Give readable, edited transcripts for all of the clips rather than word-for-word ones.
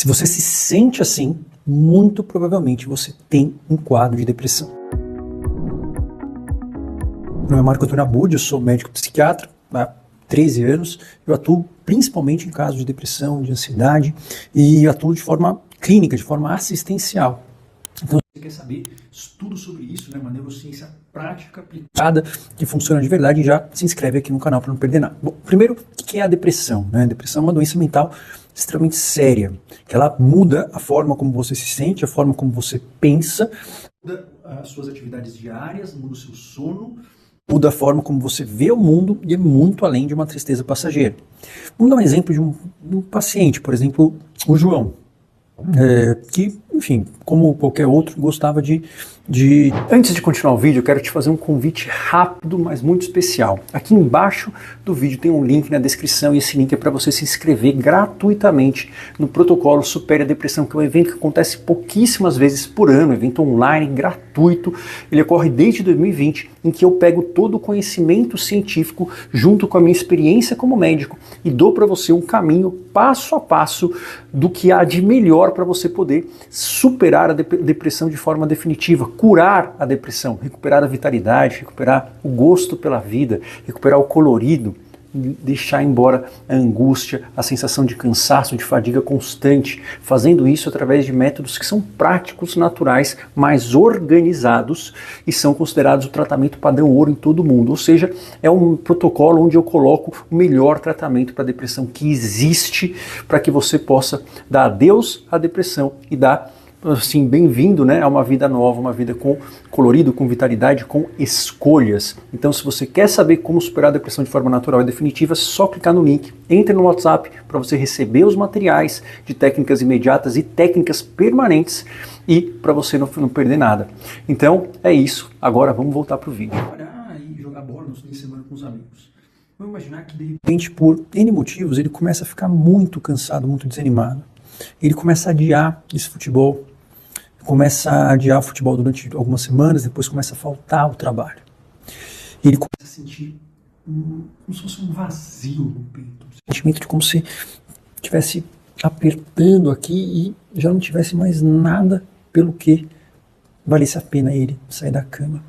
Se você se sente assim, muito provavelmente você tem um quadro de depressão. Meu nome é Marco Antônio Abud, eu sou médico psiquiatra há 13 anos. Eu atuo principalmente em casos de depressão, de ansiedade e atuo de forma clínica, de forma assistencial. Então, se você quer saber tudo sobre isso, né, uma neurociência prática, aplicada, que funciona de verdade, já se inscreve aqui no canal para não perder nada. Bom, primeiro, o que é a depressão? A depressão é uma doença mental extremamente séria, que ela muda a forma como você se sente, a forma como você pensa, muda as suas atividades diárias, muda o seu sono, muda a forma como você vê o mundo e é muito além de uma tristeza passageira. Vamos dar um exemplo de um paciente, por exemplo, o João. Que, enfim, como qualquer outro, gostava de... Antes de continuar o vídeo, eu quero te fazer um convite rápido, mas muito especial. Aqui embaixo do vídeo tem um link na descrição e esse link é para você se inscrever gratuitamente no Protocolo Supere a Depressão, que é um evento que acontece pouquíssimas vezes por ano, evento online, gratuito. Ele ocorre desde 2020, em que eu pego todo o conhecimento científico junto com a minha experiência como médico e dou para você um caminho passo a passo do que há de melhor para você poder superar a depressão de forma definitiva, curar a depressão, recuperar a vitalidade, recuperar o gosto pela vida, recuperar o colorido, deixar embora a angústia, a sensação de cansaço, de fadiga constante, fazendo isso através de métodos que são práticos, naturais, mais organizados e são considerados o tratamento padrão ouro em todo o mundo. Ou seja, é um protocolo onde eu coloco o melhor tratamento para a depressão que existe, para que você possa dar adeus à depressão e dar assim, bem-vindo, né, a uma vida nova, uma vida com colorido, com vitalidade, com escolhas. Então, se você quer saber como superar a depressão de forma natural e definitiva, é só clicar no link, entre no WhatsApp para você receber os materiais de técnicas imediatas e técnicas permanentes e para você não perder nada. Então, é isso. Agora, vamos voltar para o vídeo. Trabalhar e jogar bola no fim de semana com os amigos. Vamos imaginar que, de repente, por N motivos, ele começa a ficar muito cansado, muito desanimado. Ele começa a adiar esse futebol, começa a adiar o futebol durante algumas semanas, depois começa a faltar o trabalho. Ele começa a sentir como se fosse um vazio no peito, um sentimento de como se estivesse apertando aqui e já não tivesse mais nada pelo que valesse a pena ele sair da cama.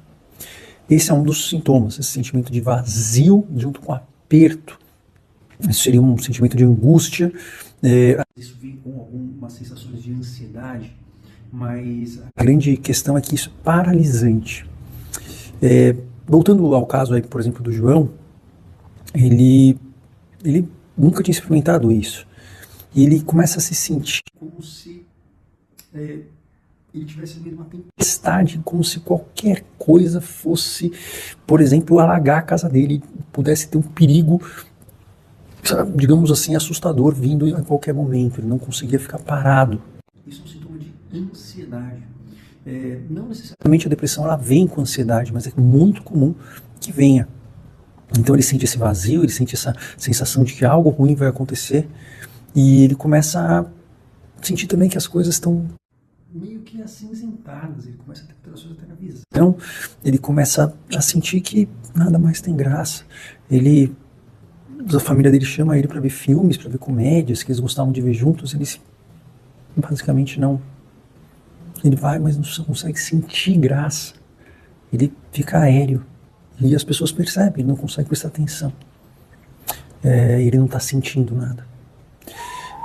Esse é um dos sintomas, esse sentimento de vazio junto com aperto. Isso seria um sentimento de angústia. Isso vem com algumas sensações de ansiedade, mas a grande questão é que isso é paralisante. Voltando ao caso aí, por exemplo, do João, ele nunca tinha experimentado isso. E ele começa a se sentir como se ele tivesse no meio de uma tempestade, como se qualquer coisa fosse, por exemplo, alagar a casa dele, pudesse ter um perigo, digamos assim, assustador vindo a qualquer momento. Ele não conseguia ficar parado. Isso é um sintoma de ansiedade. Não necessariamente a depressão ela vem com ansiedade, mas é muito comum que venha. Então ele sente esse vazio, ele sente essa sensação de que algo ruim vai acontecer e ele começa a sentir também que as coisas estão meio que acinzentadas, ele começa a ter alterações até na visão. Então ele começa a sentir que nada mais tem graça. A família dele chama ele para ver filmes, para ver comédias que eles gostavam de ver juntos, ele basicamente não. Ele vai, mas não consegue sentir graça. Ele fica aéreo. E as pessoas percebem, ele não consegue prestar atenção. Ele não está sentindo nada.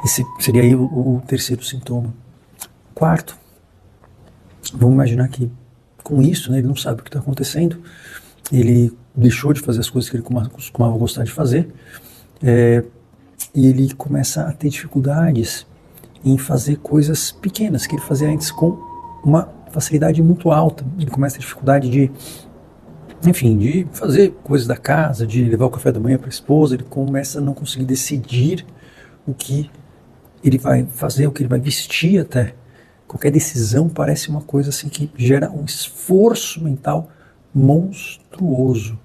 Esse seria aí o terceiro sintoma. Quarto, vamos imaginar que com isso, né, ele não sabe o que está acontecendo. Ele deixou de fazer as coisas que ele costumava gostar de fazer. E ele começa a ter dificuldades em fazer coisas pequenas que ele fazia antes com uma facilidade muito alta. Ele começa a ter dificuldade de fazer coisas da casa, de levar o café da manhã para a esposa. Ele começa a não conseguir decidir o que ele vai fazer, o que ele vai vestir até. Qualquer decisão parece uma coisa assim que gera um esforço mental monstruoso.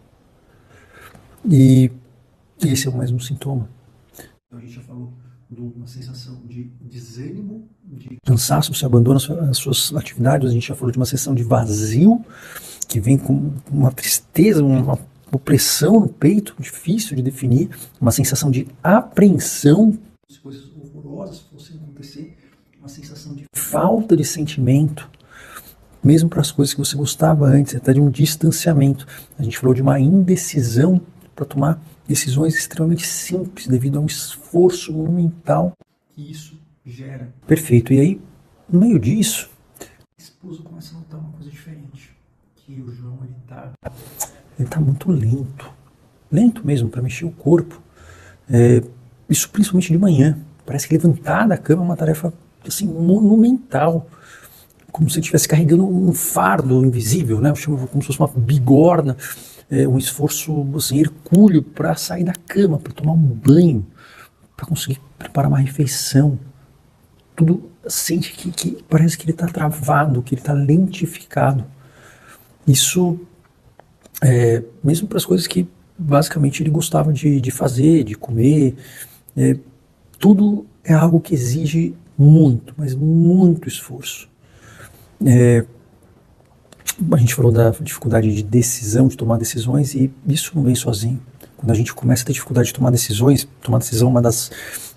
E esse é o mesmo sintoma. Então a gente já falou de uma sensação de desânimo, de cansaço, você abandona as suas atividades. A gente já falou de uma sensação de vazio, que vem com uma tristeza, uma opressão no peito, difícil de definir, uma sensação de apreensão, se coisas horrorosas fossem acontecer, uma sensação de falta de sentimento, mesmo para as coisas que você gostava antes, até de um distanciamento. A gente falou de uma indecisão para tomar decisões extremamente simples, devido a um esforço monumental que isso gera. Perfeito. E aí, no meio disso, a esposa começa a notar uma coisa diferente, que o João ele tá muito lento mesmo para mexer o corpo. Isso principalmente de manhã. Parece que levantar da cama é uma tarefa assim monumental, como se ele estivesse carregando um fardo invisível, né? Eu chamo como se fosse uma bigorna, um esforço assim, hercúleo para sair da cama, para tomar um banho, para conseguir preparar uma refeição. Tudo sente que parece que ele está travado, que ele está lentificado. Isso, mesmo para as coisas que basicamente ele gostava de fazer, de comer, tudo é algo que exige muito, mas muito esforço. A gente falou da dificuldade de decisão, de tomar decisões, e isso não vem sozinho. Quando a gente começa a ter dificuldade de tomar decisão é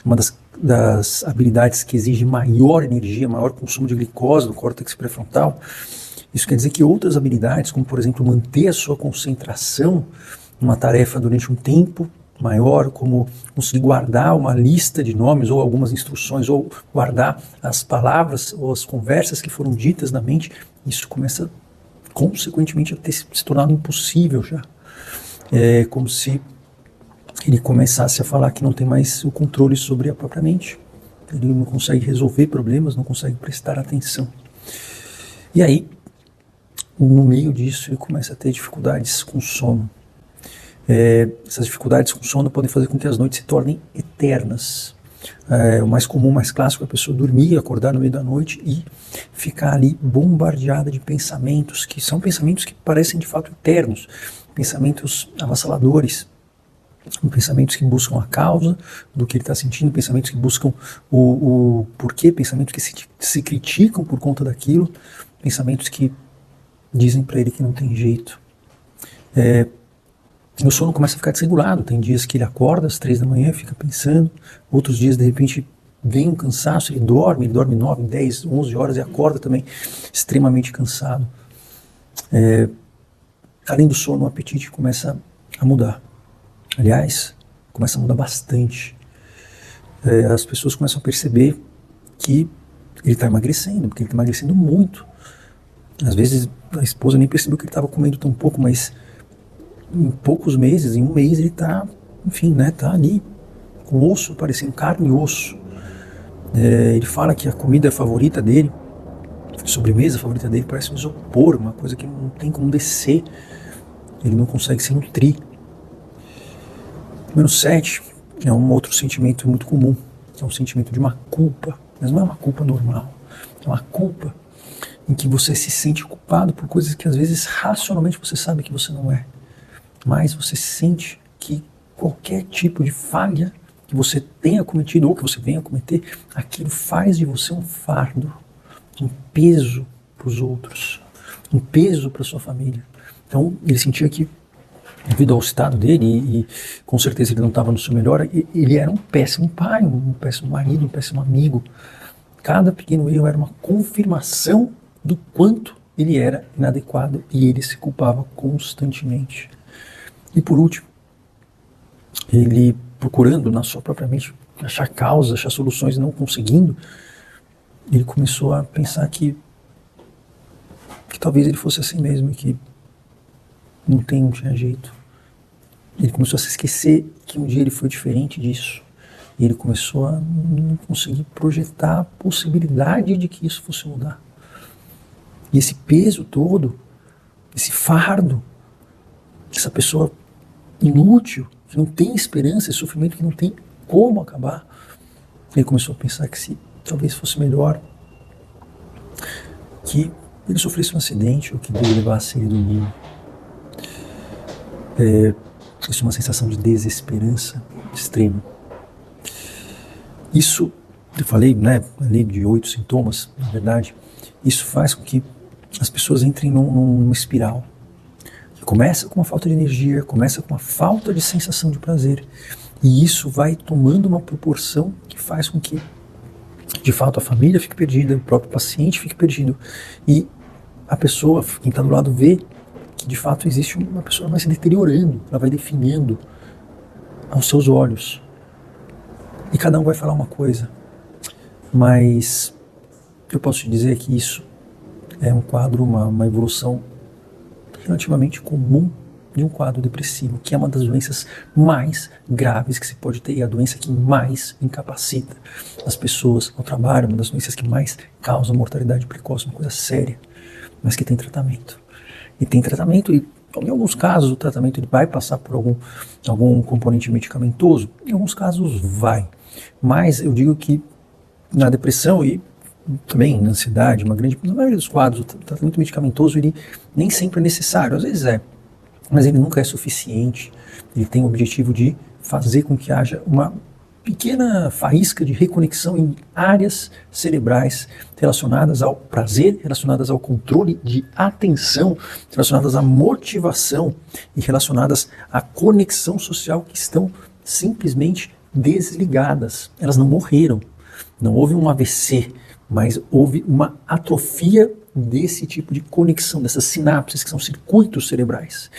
uma das habilidades que exige maior energia, maior consumo de glicose no córtex pré-frontal. Isso quer dizer que outras habilidades, como por exemplo manter a sua concentração numa tarefa durante um tempo maior, como conseguir guardar uma lista de nomes ou algumas instruções, ou guardar as palavras ou as conversas que foram ditas na mente, isso começa consequentemente a ter se tornado impossível já. É como se ele começasse a falar que não tem mais o controle sobre a própria mente. Ele não consegue resolver problemas, não consegue prestar atenção. E aí, no meio disso, ele começa a ter dificuldades com sono. Essas dificuldades com sono podem fazer com que as noites se tornem eternas. O mais comum, mais clássico, é a pessoa dormir, acordar no meio da noite e ficar ali bombardeada de pensamentos, que são pensamentos que parecem de fato eternos, pensamentos avassaladores, pensamentos que buscam a causa do que ele está sentindo, pensamentos que buscam o porquê, pensamentos que se criticam por conta daquilo, pensamentos que dizem para ele que não tem jeito. O sono começa a ficar desregulado. Tem dias que ele acorda às 3 da manhã, fica pensando. Outros dias, de repente, vem um cansaço, ele dorme 9, 10, 11 horas e acorda também extremamente cansado. Além do sono, o apetite começa a mudar. Aliás, começa a mudar bastante. As pessoas começam a perceber que ele está emagrecendo, porque ele está emagrecendo muito. Às vezes, a esposa nem percebeu que ele estava comendo tão pouco, mas em poucos meses, em um mês, ele está, enfim, né, tá ali com osso, parecendo carne e osso. Ele fala que a comida favorita dele, a sobremesa favorita dele, parece um isopor, uma coisa que não tem como descer. Ele não consegue se nutrir. Número 7 é um outro sentimento muito comum, é um sentimento de uma culpa, mas não é uma culpa normal, é uma culpa em que você se sente culpado por coisas que às vezes racionalmente você sabe que você não é. Mas você sente que qualquer tipo de falha que você tenha cometido ou que você venha a cometer, aquilo faz de você um fardo, um peso para os outros, um peso para a sua família. Então ele sentia que, devido ao estado dele, e com certeza ele não estava no seu melhor, ele era um péssimo pai, um péssimo marido, um péssimo amigo. Cada pequeno erro era uma confirmação do quanto ele era inadequado e ele se culpava constantemente. E por último, ele procurando na sua própria mente achar causas, achar soluções, não conseguindo, ele começou a pensar que talvez ele fosse assim mesmo e que não tinha jeito. Ele começou a se esquecer que um dia ele foi diferente disso. E ele começou a não conseguir projetar a possibilidade de que isso fosse mudar. E esse peso todo, esse fardo, essa pessoa inútil, que não tem esperança, esse sofrimento que não tem como acabar, ele começou a pensar que se talvez fosse melhor que ele sofresse um acidente ou que Deus levasse ele do mundo. Isso é uma sensação de desesperança extrema. Isso, eu falei, né, ali de 8 sintomas, na verdade, isso faz com que as pessoas entrem numa espiral. Começa com uma falta de energia, começa com uma falta de sensação de prazer. E isso vai tomando uma proporção que faz com que de fato a família fique perdida, o próprio paciente fique perdido e a pessoa, quem está do lado, vê que de fato existe uma pessoa que vai se deteriorando, ela vai definhando aos seus olhos. E cada um vai falar uma coisa, mas eu posso te dizer que isso é um quadro, uma evolução relativamente comum de um quadro depressivo, que é uma das doenças mais graves que se pode ter, e a doença que mais incapacita as pessoas ao trabalho, uma das doenças que mais causa mortalidade precoce, uma coisa séria, mas que tem tratamento. E tem tratamento, e em alguns casos o tratamento ele vai passar por algum componente medicamentoso, em alguns casos vai. Mas eu digo que na depressão e também na ansiedade, na maioria dos quadros, o tratamento medicamentoso ele nem sempre é necessário, às vezes é, mas ele nunca é suficiente. Ele tem o objetivo de fazer com que haja uma pequena faísca de reconexão em áreas cerebrais relacionadas ao prazer, relacionadas ao controle de atenção, relacionadas à motivação e relacionadas à conexão social, que estão simplesmente desligadas. Elas não morreram, não houve um AVC, mas houve uma atrofia desse tipo de conexão, dessas sinapses, que são circuitos cerebrais.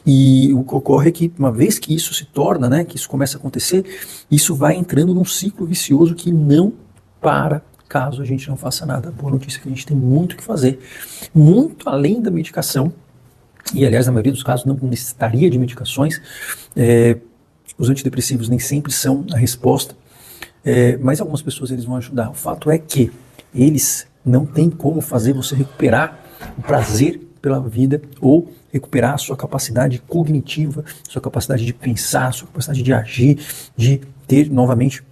E o que ocorre é que, uma vez que isso se torna, né, que isso começa a acontecer, isso vai entrando num ciclo vicioso que não para caso a gente não faça nada. A boa notícia é que a gente tem muito o que fazer, muito além da medicação, e aliás, na maioria dos casos não necessitaria de medicações. Os antidepressivos nem sempre são a resposta, mas algumas pessoas eles vão ajudar. O fato é que eles não têm como fazer você recuperar o prazer pela vida ou recuperar a sua capacidade cognitiva, sua capacidade de pensar, sua capacidade de agir, de ter novamente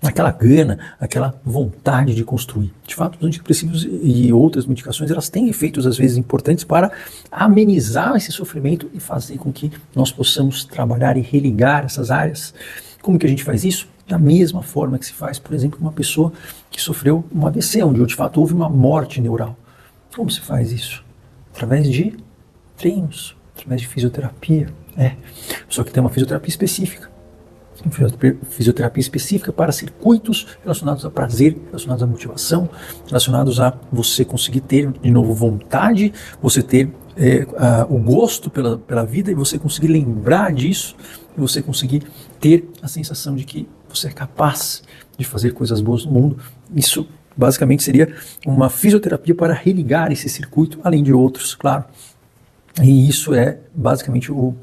aquela gana, aquela vontade de construir. De fato, os antidepressivos e outras medicações, elas têm efeitos às vezes importantes para amenizar esse sofrimento e fazer com que nós possamos trabalhar e religar essas áreas. Como que a gente faz isso? Da mesma forma que se faz, por exemplo, uma pessoa que sofreu um AVC, onde de fato houve uma morte neural. Como se faz isso? Através de treinos, através de fisioterapia. Só que tem uma fisioterapia específica. Fisioterapia específica para circuitos relacionados a prazer, relacionados à motivação, relacionados a você conseguir ter de novo vontade, você ter o gosto pela vida e você conseguir lembrar disso, e você conseguir ter a sensação de que você é capaz de fazer coisas boas no mundo. Isso basicamente seria uma fisioterapia para religar esse circuito, além de outros, claro. E isso é basicamente o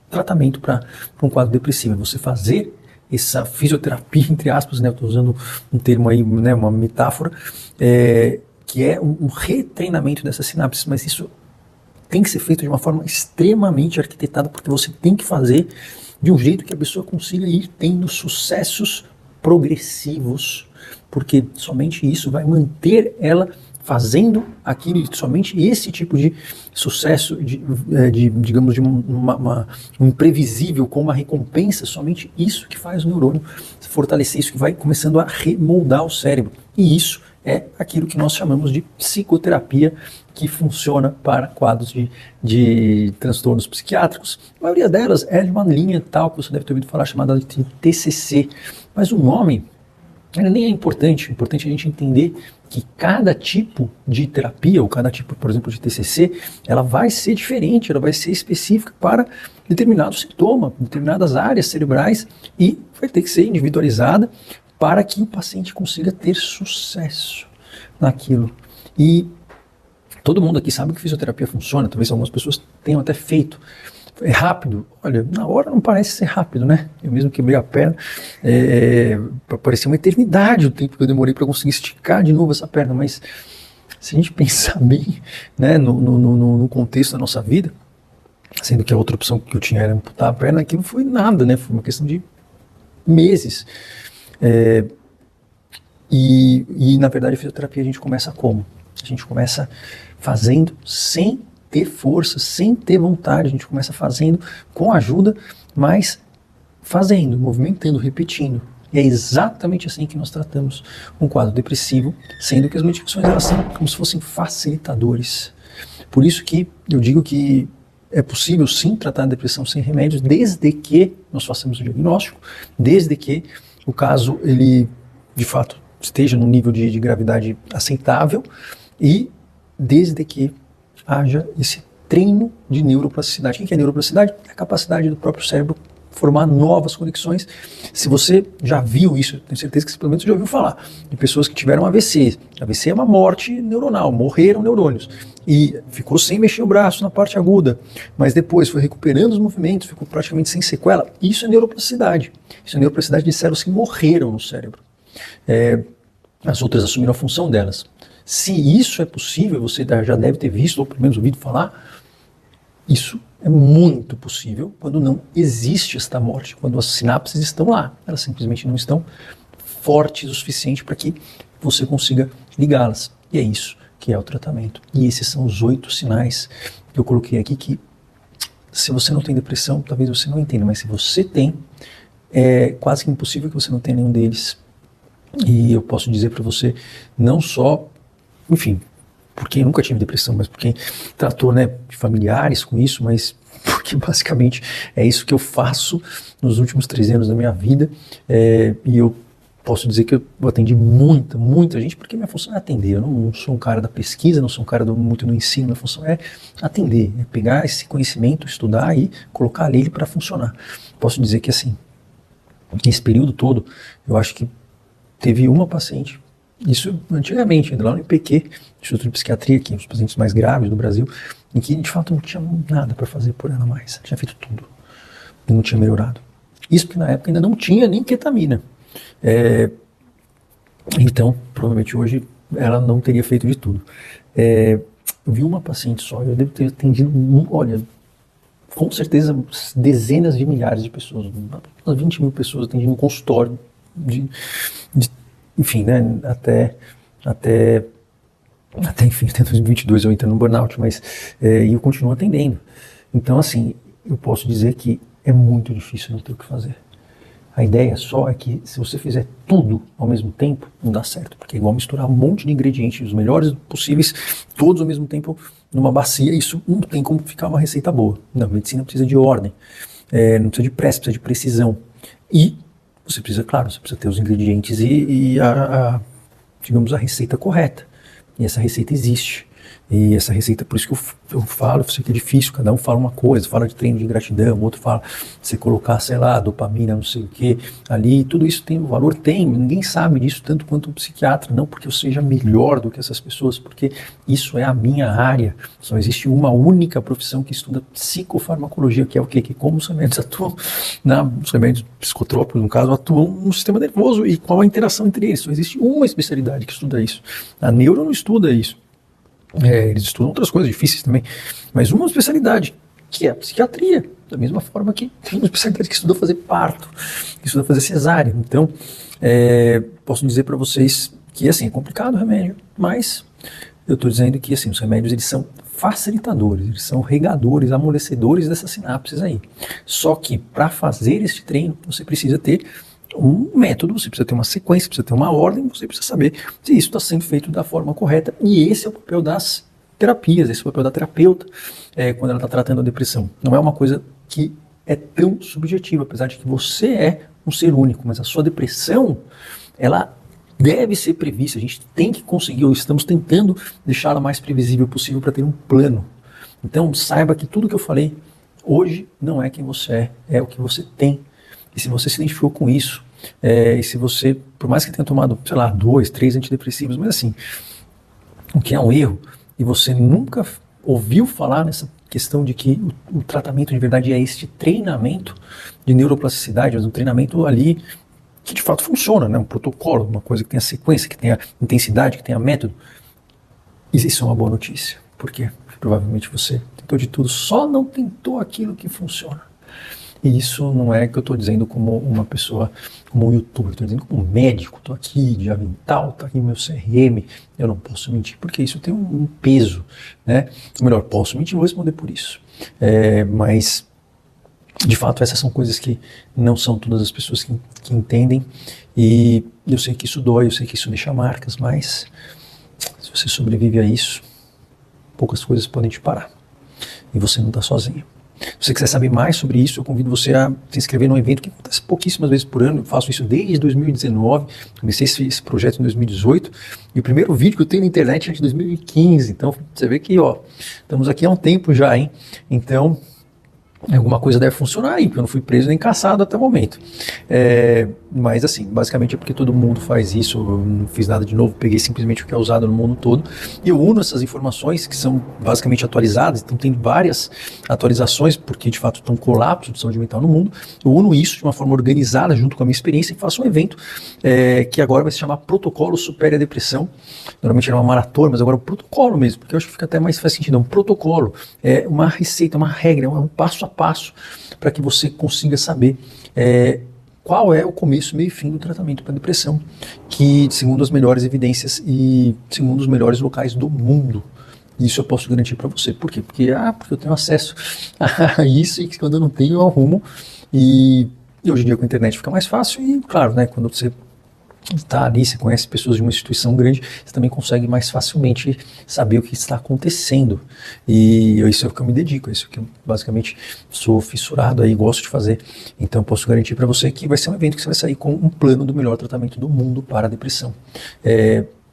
tratamento para um quadro depressivo. É você fazer essa fisioterapia, entre aspas, né, eu estou usando um termo aí, né, uma metáfora, que é um retreinamento dessas sinapses, mas isso tem que ser feito de uma forma extremamente arquitetada, porque você tem que fazer de um jeito que a pessoa consiga ir tendo sucessos progressivos, porque somente isso vai manter ela fazendo aquilo, e somente esse tipo de sucesso, digamos, de um imprevisível com uma recompensa, somente isso que faz o neurônio se fortalecer, isso que vai começando a remoldar o cérebro. E isso é aquilo que nós chamamos de psicoterapia, que funciona para quadros de transtornos psiquiátricos. A maioria delas é de uma linha tal, que você deve ter ouvido falar, chamada de TCC. Mas o nome nem é importante. É importante a gente entender que cada tipo de terapia, ou cada tipo, por exemplo, de TCC, ela vai ser diferente, ela vai ser específica para determinado sintoma, determinadas áreas cerebrais, e vai ter que ser individualizada para que o paciente consiga ter sucesso naquilo. E todo mundo aqui sabe que fisioterapia funciona, talvez algumas pessoas tenham até feito. É rápido? Olha, na hora não parece ser rápido, né? Eu mesmo quebrei a perna, parecia uma eternidade o tempo que eu demorei para conseguir esticar de novo essa perna, mas se a gente pensar bem, né, no contexto da nossa vida, sendo que a outra opção que eu tinha era amputar a perna, aquilo foi nada, né? Foi uma questão de meses. E na verdade a fisioterapia a gente começa como? A gente começa fazendo sem ter força, sem ter vontade, a gente começa fazendo com ajuda, mas fazendo, movimentando, repetindo. E é exatamente assim que nós tratamos um quadro depressivo, sendo que as medicações elas são como se fossem facilitadores. Por isso que eu digo que é possível sim tratar a depressão sem remédios, desde que nós façamos o diagnóstico, desde que o caso ele de fato esteja num nível de gravidade aceitável e desde que haja esse treino de neuroplasticidade. O que é neuroplasticidade? É a capacidade do próprio cérebro formar novas conexões. Se você já viu isso, eu tenho certeza que pelo menos você já ouviu falar de pessoas que tiveram AVC. AVC é uma morte neuronal, morreram neurônios. E ficou sem mexer o braço na parte aguda, mas depois foi recuperando os movimentos, ficou praticamente sem sequela. Isso é neuroplasticidade. Isso é neuroplasticidade de células que morreram no cérebro. As outras assumiram a função delas. Se isso é possível, você já deve ter visto, ou pelo menos ouvido falar, isso é muito possível quando não existe esta morte, quando as sinapses estão lá. Elas simplesmente não estão fortes o suficiente para que você consiga ligá-las. E é isso que é o tratamento. E esses são os 8 sinais que eu coloquei aqui que, se você não tem depressão, talvez você não entenda, mas se você tem, é quase que impossível que você não tenha nenhum deles. E eu posso dizer para você, não só, enfim, por quem nunca tive depressão, mas por quem tratou, né, de familiares com isso, mas porque basicamente é isso que eu faço nos últimos 3 anos da minha vida, e eu posso dizer que eu atendi muita gente, porque minha função é atender. Eu não sou um cara da pesquisa, não sou um cara muito do ensino, minha função é atender, é pegar esse conhecimento, estudar e colocar ele para funcionar. Posso dizer que assim, nesse período todo, eu acho que teve uma paciente, isso antigamente, ainda lá no IPQ, Instituto de Psiquiatria, que é um dos pacientes mais graves do Brasil, em que de fato não tinha nada para fazer por ela mais, ela tinha feito tudo e não tinha melhorado. Isso porque na época ainda não tinha nem ketamina. Então, provavelmente hoje ela não teria feito de tudo. Eu vi uma paciente só, eu devo ter atendido, olha, com certeza dezenas de milhares de pessoas, umas 20 mil pessoas atendindo um consultório enfim, né, até 2022 eu entro no burnout, mas eu continuo atendendo. Então, assim, eu posso dizer que é muito difícil não ter o que fazer. A ideia só é que se você fizer tudo ao mesmo tempo, não dá certo, porque é igual misturar um monte de ingredientes, os melhores possíveis, todos ao mesmo tempo numa bacia, isso não tem como ficar uma receita boa. Não, a medicina precisa de ordem, não precisa de pressa, precisa de precisão. E você precisa, claro, você precisa ter os ingredientes e digamos, a receita correta. E essa receita existe. E essa receita, por isso que eu falo, eu sei que é difícil, cada um fala uma coisa, fala de treino de gratidão, outro fala, você colocar, sei lá, dopamina, não sei o que, ali, tudo isso tem um valor, tem, ninguém sabe disso tanto quanto um psiquiatra, não porque eu seja melhor do que essas pessoas, porque isso é a minha área, só existe uma única profissão que estuda psicofarmacologia, que é o quê? Que como os remédios atuam, os remédios psicotrópicos, no caso, atuam no sistema nervoso e qual a interação entre eles, só existe uma especialidade que estuda isso, a neuro não estuda isso. Eles estudam outras coisas difíceis também, mas uma especialidade, que é a psiquiatria, da mesma forma que tem uma especialidade que estuda fazer parto, que estuda fazer cesárea. Então, posso dizer para vocês que assim, é complicado o remédio, mas eu estou dizendo que assim, os remédios eles são facilitadores, eles são regadores, amolecedores dessas sinapses aí. Só que para fazer este treino, você precisa ter um método, você precisa ter uma sequência, precisa ter uma ordem, você precisa saber se isso está sendo feito da forma correta, e esse é o papel das terapias, esse é o papel da terapeuta quando ela está tratando a depressão. Não é uma coisa que é tão subjetiva, apesar de que você é um ser único, mas a sua depressão, ela deve ser prevista, a gente tem que conseguir, ou estamos tentando deixá-la mais previsível possível para ter um plano. Então saiba que tudo que eu falei hoje não é quem você é o que você tem. E se você se identificou com isso, e se você, por mais que tenha tomado, sei lá, 2, 3 antidepressivos, mas assim, o que é um erro, e você nunca ouviu falar nessa questão de que o tratamento de verdade é este treinamento de neuroplasticidade, mas um treinamento ali que de fato funciona, né? Um protocolo, uma coisa que tenha sequência, que tenha intensidade, que tenha método. Isso é uma boa notícia. Por quê? Porque provavelmente você tentou de tudo, só não tentou aquilo que funciona. E isso não é que eu estou dizendo como uma pessoa, como um youtuber, estou dizendo como um médico, estou aqui de avental, está aqui meu CRM, eu não posso mentir, porque isso tem um peso, né? Ou melhor, posso mentir, vou responder por isso. Mas, de fato, essas são coisas que não são todas as pessoas que entendem, e eu sei que isso dói, eu sei que isso deixa marcas, mas se você sobrevive a isso, poucas coisas podem te parar, e você não está sozinho. Se você quiser saber mais sobre isso, eu convido você a se inscrever num evento que acontece pouquíssimas vezes por ano. Eu faço isso desde 2019, comecei esse projeto em 2018, e o primeiro vídeo que eu tenho na internet é de 2015. Então, você vê que, estamos aqui há um tempo já, hein? Então, alguma coisa deve funcionar aí, porque eu não fui preso nem caçado até o momento. Mas assim, basicamente é porque todo mundo faz isso, eu não fiz nada de novo, peguei simplesmente o que é usado no mundo todo, e eu uno essas informações que são basicamente atualizadas, então tem várias atualizações, porque de fato tem um colapso de saúde mental no mundo, eu uno isso de uma forma organizada junto com a minha experiência e faço um evento que agora vai se chamar Protocolo Supere a Depressão. Normalmente era uma maratona, mas agora é um protocolo mesmo, porque eu acho que fica até mais faz sentido, é um protocolo, é uma receita, uma regra, é um passo a passo para que você consiga saber qual é o começo, meio e fim do tratamento para depressão, que segundo as melhores evidências e segundo os melhores locais do mundo. Isso eu posso garantir para você. Por quê? Porque eu tenho acesso a isso, e quando eu não tenho eu arrumo, e hoje em dia com a internet fica mais fácil, e claro, né, quando você está ali, você conhece pessoas de uma instituição grande, você também consegue mais facilmente saber o que está acontecendo. E isso é o que eu me dedico, é isso que eu basicamente sou fissurado aí, gosto de fazer. Então posso garantir para você que vai ser um evento que você vai sair com um plano do melhor tratamento do mundo para a depressão.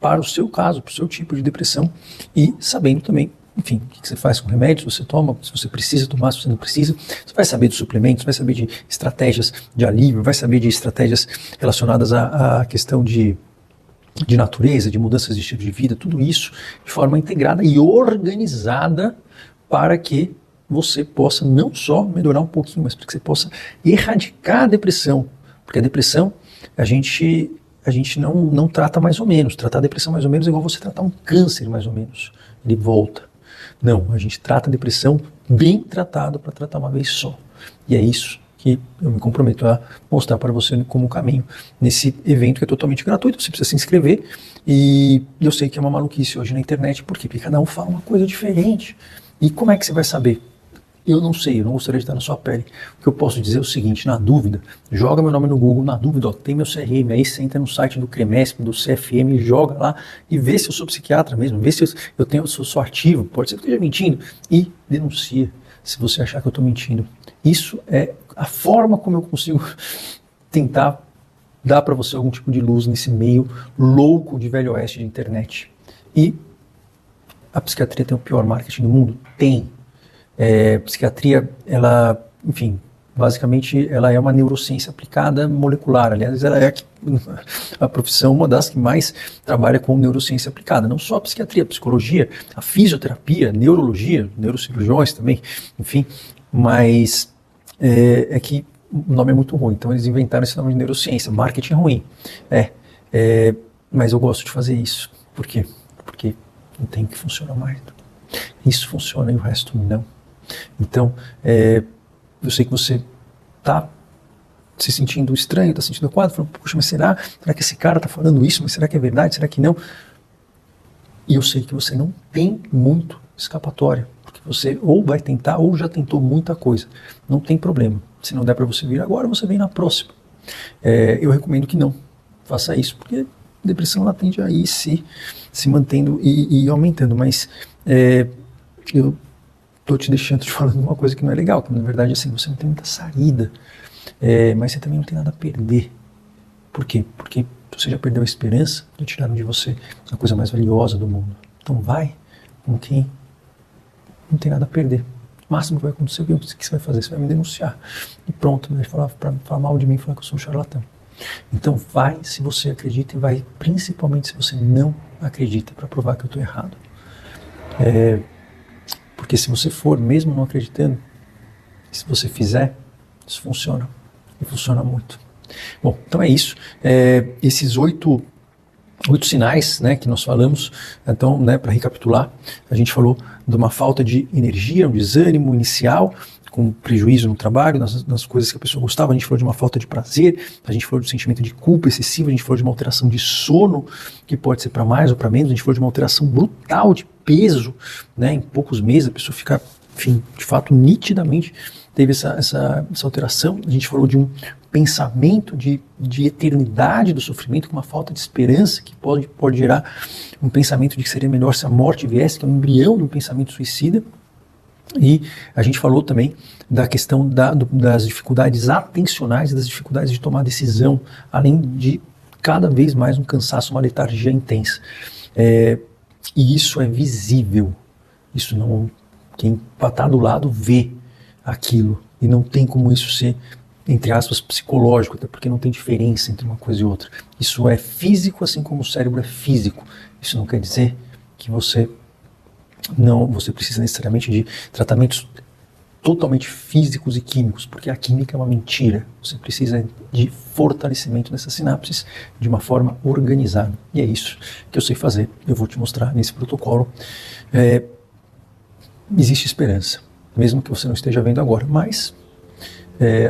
Para o seu caso, para o seu tipo de depressão, e sabendo também, enfim, o que você faz com remédios, se você toma, se você precisa tomar, se você não precisa. Você vai saber dos suplementos, vai saber de estratégias de alívio, vai saber de estratégias relacionadas à questão de natureza, de mudanças de estilo de vida, tudo isso de forma integrada e organizada para que você possa não só melhorar um pouquinho, mas para que você possa erradicar a depressão. Porque a depressão, a gente não trata mais ou menos. Tratar a depressão mais ou menos é igual você tratar um câncer mais ou menos. Ele volta. Não, a gente trata a depressão bem tratado para tratar uma vez só. E é isso que eu me comprometo a mostrar para você como caminho nesse evento que é totalmente gratuito. Você precisa se inscrever, e eu sei que é uma maluquice hoje na internet, porque cada um fala uma coisa diferente. E como é que você vai saber? Eu não sei, eu não gostaria de estar na sua pele. O que eu posso dizer é o seguinte: na dúvida, joga meu nome no Google, na dúvida, tem meu CRM, aí você entra no site do CREMESP, do CFM, joga lá e vê se eu sou psiquiatra mesmo, vê se eu sou ativo, pode ser que eu esteja mentindo, e denuncia se você achar que eu estou mentindo. Isso é a forma como eu consigo tentar dar para você algum tipo de luz nesse meio louco de velho oeste de internet. E a psiquiatria tem o pior marketing do mundo? Tem. Psiquiatria, ela, enfim, basicamente ela é uma neurociência aplicada molecular. Aliás, ela é a profissão, uma das que mais trabalha com neurociência aplicada. Não só a psiquiatria, a psicologia, a fisioterapia, neurologia, neurocirurgiões também, enfim. Mas é que o nome é muito ruim, então eles inventaram esse nome de neurociência. Marketing é ruim. Mas eu gosto de fazer isso. Por quê? Porque não tem que funcionar mais. Isso funciona e o resto não. Então, eu sei que você está se sentindo estranho, está sentindo quadro, falando, poxa, mas será que esse cara está falando isso? Mas será que é verdade? Será que não? E eu sei que você não tem muito escapatória, porque você ou vai tentar ou já tentou muita coisa. Não tem problema. Se não der para você vir agora, você vem na próxima. Eu recomendo que não faça isso, porque a depressão ela tende a ir se mantendo e aumentando, mas eu estou te deixando te falando uma coisa que não é legal, que na verdade assim, você não tem muita saída, mas você também não tem nada a perder. Por quê? Porque você já perdeu a esperança, já tiraram de você a coisa mais valiosa do mundo. Então vai com quem não tem nada a perder. O máximo que vai acontecer, o que você vai fazer? Você vai me denunciar. E pronto, vai falar mal de mim, falar que eu sou um charlatão. Então vai se você acredita, e vai principalmente se você não acredita, para provar que eu estou errado. Porque se você for, mesmo não acreditando, se você fizer, isso funciona. E funciona muito. Bom, então é isso. Esses 8 sinais, né, que nós falamos. Então, né, para recapitular, a gente falou de uma falta de energia, um desânimo inicial, com prejuízo no trabalho, nas coisas que a pessoa gostava. A gente falou de uma falta de prazer, a gente falou do sentimento de culpa excessivo, a gente falou de uma alteração de sono, que pode ser para mais ou para menos, a gente falou de uma alteração brutal de peso, né, em poucos meses a pessoa fica, enfim, de fato, nitidamente teve essa alteração. A gente falou de um pensamento de eternidade do sofrimento, com uma falta de esperança, que pode gerar um pensamento de que seria melhor se a morte viesse, que é um embrião de um pensamento suicida. E a gente falou também da questão das dificuldades atencionais e das dificuldades de tomar decisão, além de cada vez mais um cansaço, uma letargia intensa. E isso é visível. Isso não, quem está do lado vê aquilo. E não tem como isso ser, entre aspas, psicológico, até porque não tem diferença entre uma coisa e outra. Isso é físico, assim como o cérebro é físico. Isso não quer dizer que você precisa necessariamente de tratamentos totalmente físicos e químicos, porque a química é uma mentira. Você precisa de fortalecimento dessas sinapses de uma forma organizada. E é isso que eu sei fazer. Eu vou te mostrar nesse protocolo. Existe esperança, mesmo que você não esteja vendo agora, mas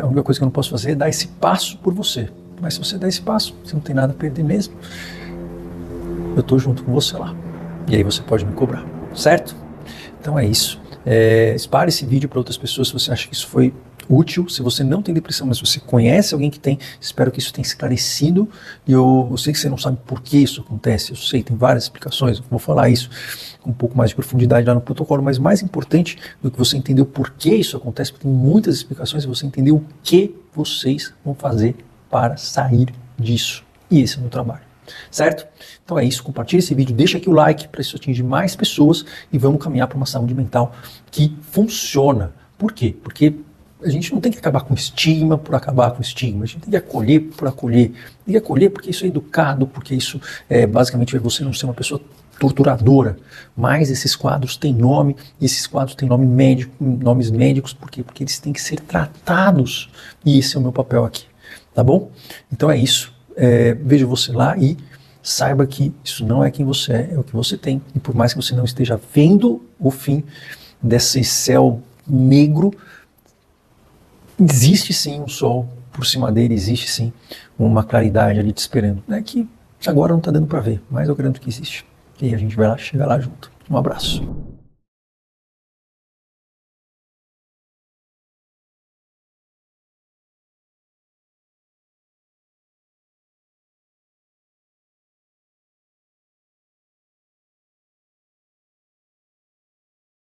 a única coisa que eu não posso fazer é dar esse passo por você. Mas se você der esse passo, você não tem nada a perder mesmo. Eu estou junto com você lá. E aí você pode me cobrar, certo? Então é isso. Espalhe esse vídeo para outras pessoas se você acha que isso foi útil. Se você não tem depressão, mas você conhece alguém que tem, espero que isso tenha esclarecido. E eu sei que você não sabe por que isso acontece. Eu sei, tem várias explicações. Eu vou falar isso com um pouco mais de profundidade lá no protocolo. Mas mais importante do que você entender o porquê isso acontece, porque tem muitas explicações, é você entender o que vocês vão fazer para sair disso. E esse é o meu trabalho. Certo? Então é isso, compartilhe esse vídeo, deixa aqui o like para isso atingir mais pessoas e vamos caminhar para uma saúde mental que funciona. Por quê? Porque a gente não tem que acabar com estigma por acabar com estigma, a gente tem que acolher por acolher. Tem que acolher porque isso é educado, porque isso basicamente é você não ser uma pessoa torturadora, mas esses quadros têm nome, e esses quadros têm nomes médicos, por quê? Porque eles têm que ser tratados, e esse é o meu papel aqui, tá bom? Então é isso. Veja você lá e saiba que isso não é quem você é o que você tem. E por mais que você não esteja vendo o fim desse céu negro, existe sim um sol por cima dele, existe sim uma claridade ali te esperando. Que agora não está dando para ver, mas eu garanto que existe. E a gente vai lá, chegar lá junto. Um abraço.